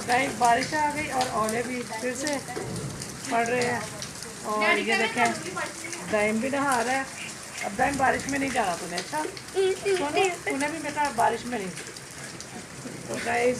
Guys बारिश आ गई और ओले भी फिर से पड़ रहे हैं। और ये देखें दाइम भी नहा रहा है। अब दाइम बारिश में नहीं जाना तूने, अच्छा सोनू तूने भी बेटा बारिश में नहीं। तो गाइस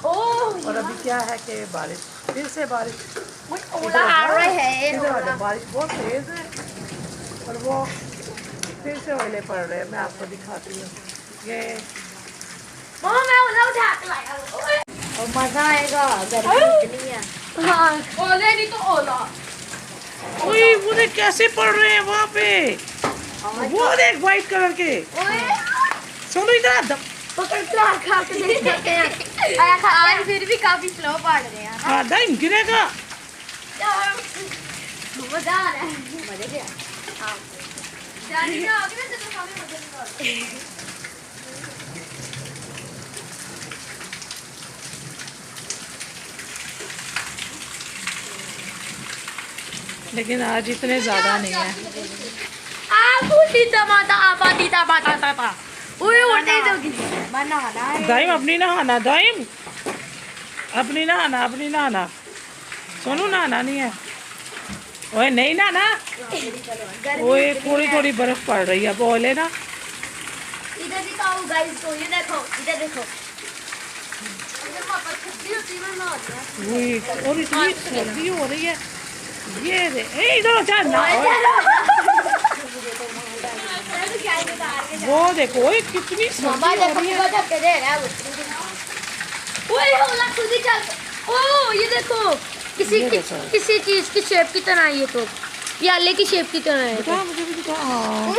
और अभी क्या है कि बारिश फिर से बारिश ओला आ रहा है। बारिश बहुत तेज है और वो फिर से ओले पड़ रहे हैं। मैं आपको दिखाती हूँ ये मैं ओला उठा के लाया और मजा आएगा। गर्मी इतनी है। हाँ ओले नहीं तो ओला। ओए वो देख कैसे पड़ रहे हैं वहाँ पे। वो देख व्हाइट कलर के। सोनू इधर पकड़ खा के देख सकते हैं। आज फिर भी काफी स्लो पड़ रहे हैं। हाँ दाइम गिरेगा। मजा आ रहा है। मजे क्या? हाँ जाने में आगे ना तो सामने मजे नहीं। लेकिन आज इतने ज्यादा नहीं है। दाइम अपनी नहाना, दाइम अपनी नहाना, अपनी नहाना। सोनू नहाना नहीं है। ओए नहीं नहाना। ओए थोड़ी थोड़ी बर्फ पड़ रही है। बोले ना इधर दिखाओ गाइस को। ये देखो इधर देखो। और इतनी सर्दी हो रही है। ये दे इधर जा ना। वो देखो ओए कितनी सर्दी हो रही है। ओए ओला खुद ही चल। ओ ये देखो किसी चीज की शेप की तरह ये तो ये आले की शेप की तरह है। मुझे भी दिखा। हाँ वो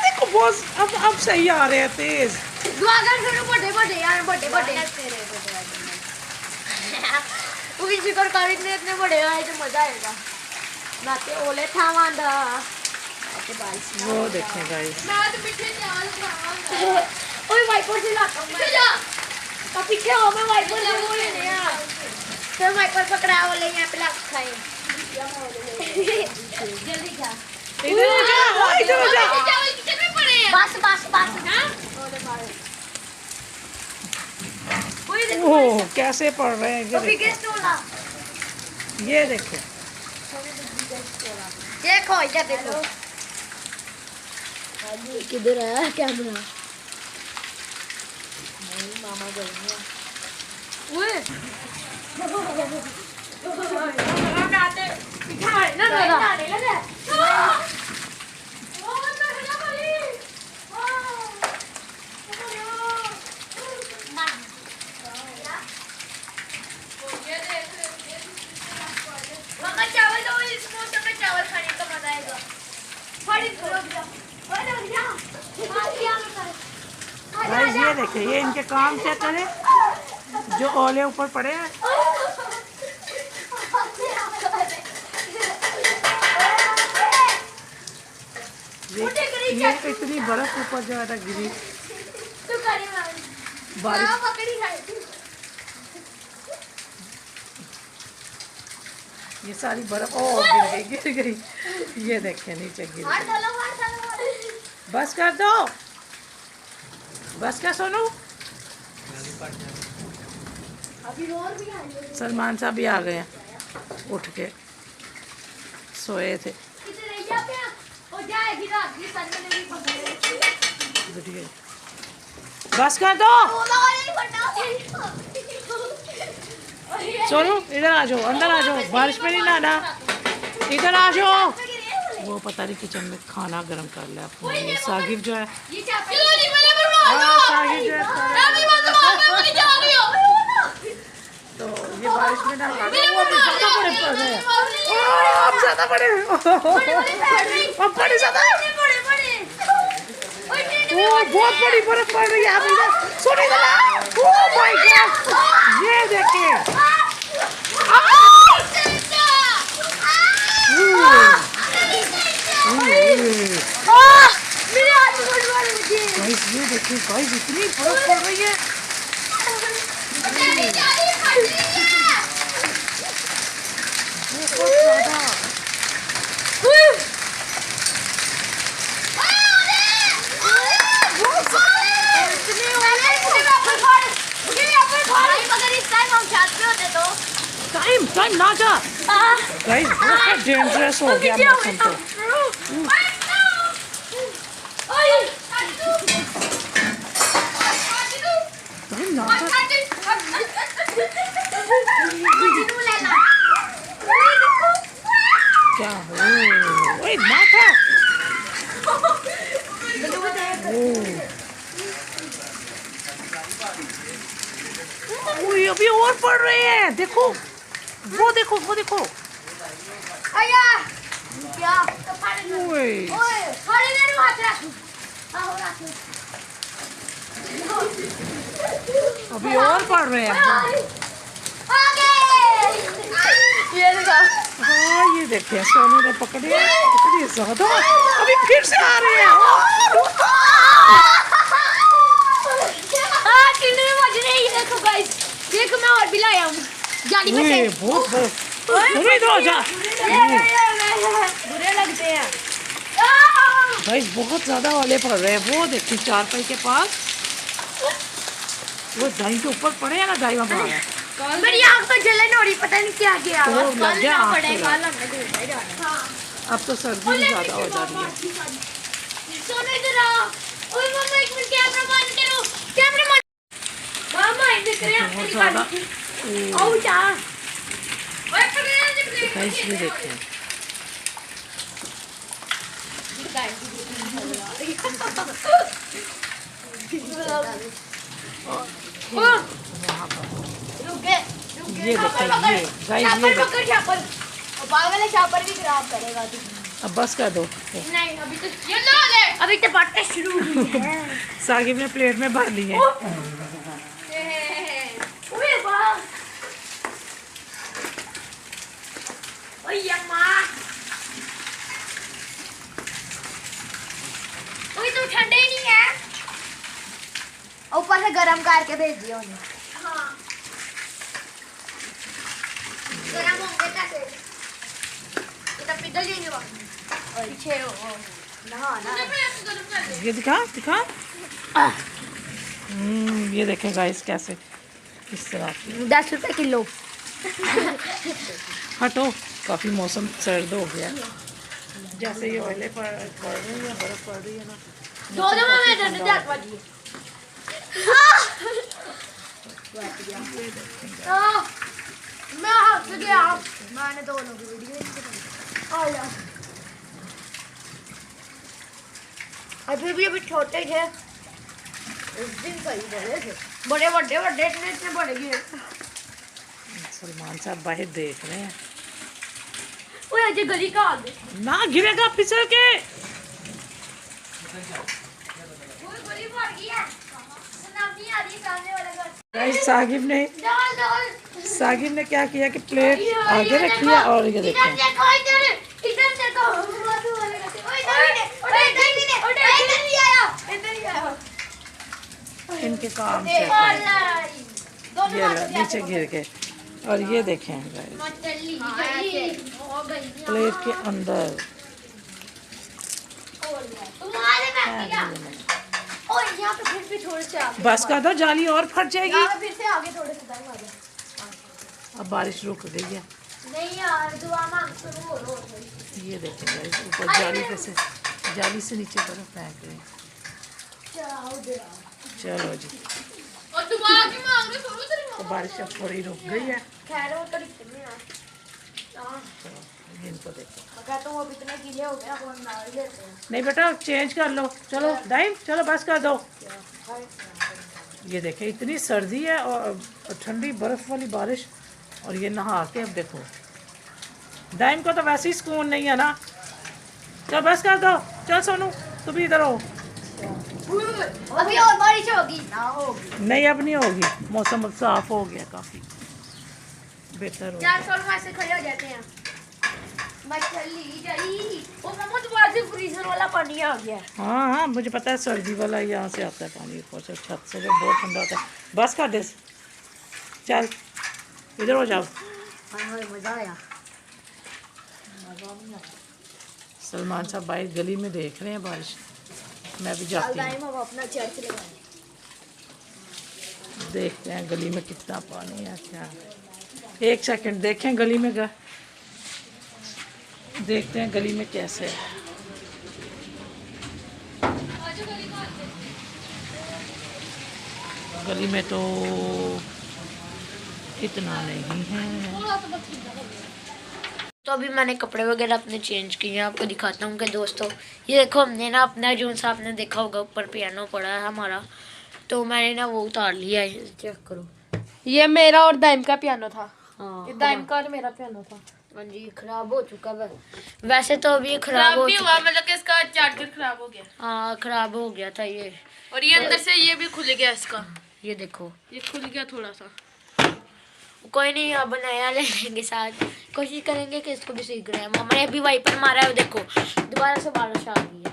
देखो बॉस अब सही आ रहे हैं तेज। दुआगर करो बड़े बड़े यार बड़े बड़े। वो भी शिकर कर इतने बड़े आए तो मजा आएगा। नाते ओले थावांदा नाते बारिश। वो देखें गाइस। मैं तो पीछे चावल खाऊंगा। ओए वाइपर से ला पीछे जा। तो पीछे हो मैं वाइपर से वो लेने यार। तो वाइपर पकड़ा वाले यहां पे लग खाए। जल्दी जा। इधर आ जा, इधर आ जा। चावल कितने में पड़े हैं? बस ना। ओह कैसे पड़ रहे हैं ये ये देखो। देखो इधर देखो। किधर है कैमरा? मामा गई है। ओए चावल तो इस मौसम में चावल खाने का मजा आएगा। गाइस ये देखिए ये इनके काम चेक करें जो ओले ऊपर पड़े हैं। ये इतनी बर्फ ऊपर जो है गिरी बारिश। ये सारी बर्फ गिर गई। ये देखें नीचे गिर गई। बस कर दो, बस कर सोनू। सलमान साहब भी आ गए हैं, उठ के सोए थे। बस कर दो सोनू, इधर आ जाओ, अंदर आ जाओ। बारिश में नहीं नहाना, इधर आ जाओ। वो पता नहीं किचन में खाना गर्म कर लिया अपने। सागिब जो है तो ये बारिश में ना अब ज्यादा बड़े अब बड़े ज्यादा बहुत बड़ी बर्फ पड़ रही है। सोने ओह माय गॉड ये देखिए। ये देखिए गाइस इतनी बर्फ पड़ रही है। बहुत ज्यादा गाइस बहुत डेंजरस हो गया मौसम तो। भाई नाका क्या हो? ओए नाका ओए अभी और पड़ रहे हैं, देखो वो देखो वो देखो। ओए अभी और पड़ रहे हैं। हाँ ये देखिए सोनू ने पकड़े ज्यादा, अभी फिर से आ रहे हैं। देखो मैं और भी लाया हूँ जाली में से। बहुत इधर आ जा। बुरे लगते हैं भाई बहुत ज्यादा वाले पड़ रहे हैं। वो देखिए चारपाई के पास वो दाई के ऊपर पड़े हैं ना, दाई वहाँ है। मेरी आँख तो जलन हो रही, पता नहीं क्या किया। तो लग गया आँख पे। हाँ। अब तो सर्दी ज्यादा हो जा रही है। सोनू इधर आओ। ओए मम्मा एक मिनट कैमरा बंद करो, कैमरा बंद। मामा इधर करे बहुत ज्यादा आओ जा। गाइस ये देखिए ये देखिए ये गाइस ये पकड़ छापर। पागल है, छापर भी खराब करेगा तू। अब बस कर दो। नहीं अभी तो ये लो ले, अभी तो बातें शुरू हुई है। सागिब ने प्लेट में भर ली है। ओए वाह ओए अम्मा ओए तो ठंडे ही नहीं है। ऊपर से गरम करके भेज दिया उन्हें। हाँ गरम होंगे कैसे? इतना पिघल जाएंगे बाकी। पीछे हो नहा ये दिखा दिखा। ये देखें गाइस कैसे किस तरह 10 रुपए किलो। हटो, काफ़ी मौसम सर्द हो गया। जैसे ये ओले पड़ रही है, बर्फ पड़ रही है ना। दो में ठंडे जात वाली मैं हाथ से गया, मैंने दोनों की वीडियो आ जा। अभी छोटे थे, उस दिन सही बड़े थे, बड़े इतने बड़े गिरे। सलमान साहब बाहर देख रहे हैं। ओए अजय गली का आगे ना गिरेगा फिसल के। ओए गली भर गई है, सुनामी आ रही है सामने वाला घर। गाइस डाल सागिब ने क्या किया कि प्लेट आगे रखी है और ये देखो इधर देखो इनके काम से ये लो, नीचे गिर गए। और ये देखें गाइस प्लेट के अंदर यहाँ पे फिर भी थोड़े से आगे बस कर दो, जाली और फट जाएगी। यहाँ पे फिर से आगे थोड़े से दाएं आ जा। अब बारिश रुक गई है। नहीं यार दुआ मांग शुरू हो रही। ये देखें गाइस ऊपर जाली पे से, जाली से नीचे बर्फ फेंक रहे हैं। चलो जी, और दुआ की मांग रहे थोड़ी सी। तो बारिश अब थोड़ी रुक गई है। खैर वो तो दिखते नहीं है। इनको देखो, अगर तुम अब इतने गीले हो गए अब हम ना लेते हैं। नहीं बेटा चेंज कर लो। चलो दाइन चलो बस कर दो। ये देखें इतनी सर्दी है और ठंडी बर्फ वाली बारिश, और ये नहा के अब देखो दाइन को तो वैसे ही सुकून नहीं है ना। चल बस कर दो। चल सोनू तू भी इधर हो। अभी और बारिश होगी ना होगी। नहीं अब नहीं होगी, मौसम अब साफ हो गया, काफी बेहतर हो चार गया। सौ में ऐसे खड़े हो जाते हैं। मैं चली गई। ओ मम्मा दोबारा से फ्रीजर वाला पानी आ गया। हाँ हाँ मुझे पता है, सर्दी वाला यहाँ से आता है पानी ऊपर से, छत से जो बहुत ठंडा होता है। बस कर दे, चल इधर हो जाओ। मजा आया। सलमान साहब बाहर गली में देख रहे हैं बारिश। मैं भी जाती हूँ, हम अपना चर्च लगाएंगे। देखते हैं गली में कितना पानी है क्या है। एक सेकंड देखें गली में देखते हैं गली में कैसे है। गली में तो इतना नहीं है। तो अभी मैंने कपड़े वगैरह अपने चेंज किए हैं, आपको दिखाता हूँ कि दोस्तों ये देखो, हमने ना अपना जो सा आपने देखा होगा ऊपर पियानो पड़ा है हमारा, तो मैंने ना वो उतार लिया है। चेक करो, ये मेरा और दाइम का पियानो था। हाँ ये दाइम का और मेरा पियानो था। हाँ जी, खराब हो चुका है वैसे तो अभी खराब खराब हो नहीं चुका हुआ, मतलब कि इसका चार्जर खराब हो गया हाँ खराब हो गया था ये, और ये अंदर से ये भी खुल गया इसका, ये देखो ये खुल गया थोड़ा सा। कोई नहीं, अब नया ले लेंगे साथ, कोशिश करेंगे कि इसको भी सीख रहे हैं। मामा ने अभी वाइपर मारा है, देखो दोबारा से बारिश आ गई है।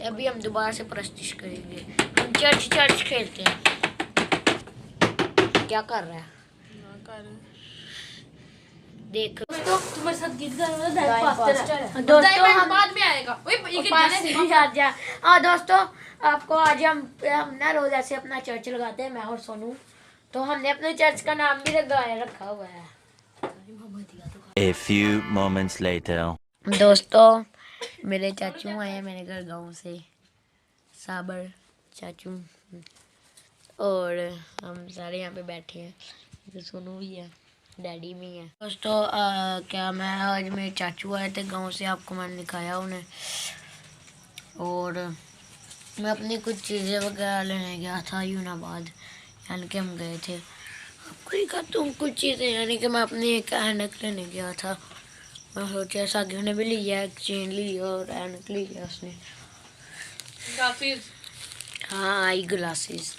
अभी हम दोबारा से प्रैक्टिस करेंगे, हम चर्च चर्च खेलते हैं। क्या कर रहा है देख तुम्हारे साथ गीत गाना दोस्तों, हम बाद में आएगा। हाँ दोस्तों, आपको आज हम ना रोज ऐसे अपना चर्च लगाते हैं, मैं और सोनू, तो हमने अपने चर्च का नाम भी रखा हुआ है। A few moments later. दोस्तों मेरे चाचू आए हैं मेरे घर गांव से, साबर चाचू, और हम सारे यहाँ पे बैठे हैं, तो सोनू भी है, डैडी भी है। दोस्तों क्या मैं आज मेरे चाचू आए थे गांव से, आपको मैंने दिखाया उन्हें, और मैं अपनी कुछ चीज़ें वगैरह लेने गया था यूनाबाद, यानी कि हम गए थे, आपको दिखाता हूँ कुछ चीज़ें, यानी कि मैं अपनी एक ऐनक लेने गया था। मैं सोचा सागियों ने भी लिया, एक चेन ली और ऐनक लिया उसने, हाँ आई ग्लासेस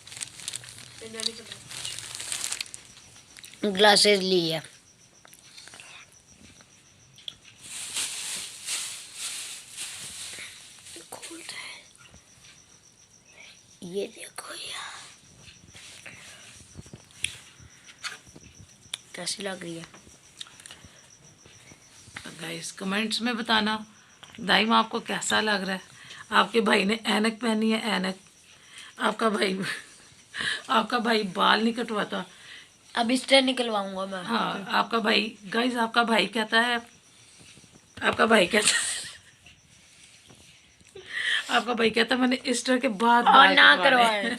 ली है। खोलते हैं, ये देखो यार कैसी लग रही है। गाइस कमेंट्स में बताना दाइम आपको कैसा लग रहा है। आपके भाई ने ऐनक पहनी है, ऐनक। आपका भाई बाल नहीं कटवाता, अब इससे निकलवाऊंगा मैं। हाँ आपका भाई, गाइस आपका भाई कहता है, आपका भाई कहता है मैंने ईस्टर के बाद और बाल ना कटवाने। करवाए।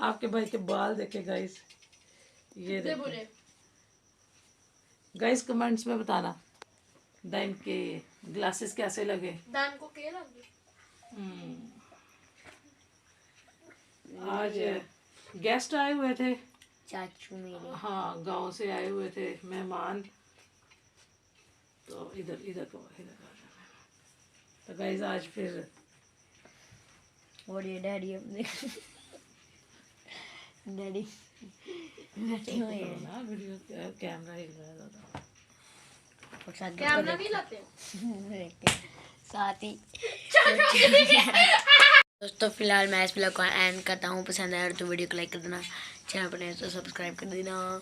आपके भाई के बाल देखे गाइस, ये देखे गाइस, कमेंट्स में बताना दाइम के ग्लासेस कैसे लगे। दाइम को क्या लगे? आज गेस्ट आए हुए थे, चाचू मेरे, हाँ गांव से आए हुए थे मेहमान, तो इधर को तो गाइस आज फिर, और ये डैडी अपने डैडी बैठे हुए हैं ना वीडियो कैमरा हिल रहा है ज़्यादा। और साथ में कैमरा नहीं लाते साथ ही दोस्तों फिलहाल मैं इस ब्लॉग को एंड करता हूँ। पसंद आया तो वीडियो को लाइक कर देना, चैनल पर नए तो सब्सक्राइब कर देना,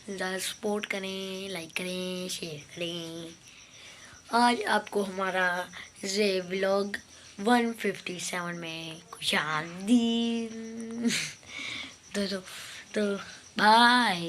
ज़्यादा सपोर्ट करें, लाइक करें, शेयर करें। आज आपको हमारा ये व्लॉग 157 में खुशामदीद। तो बाय।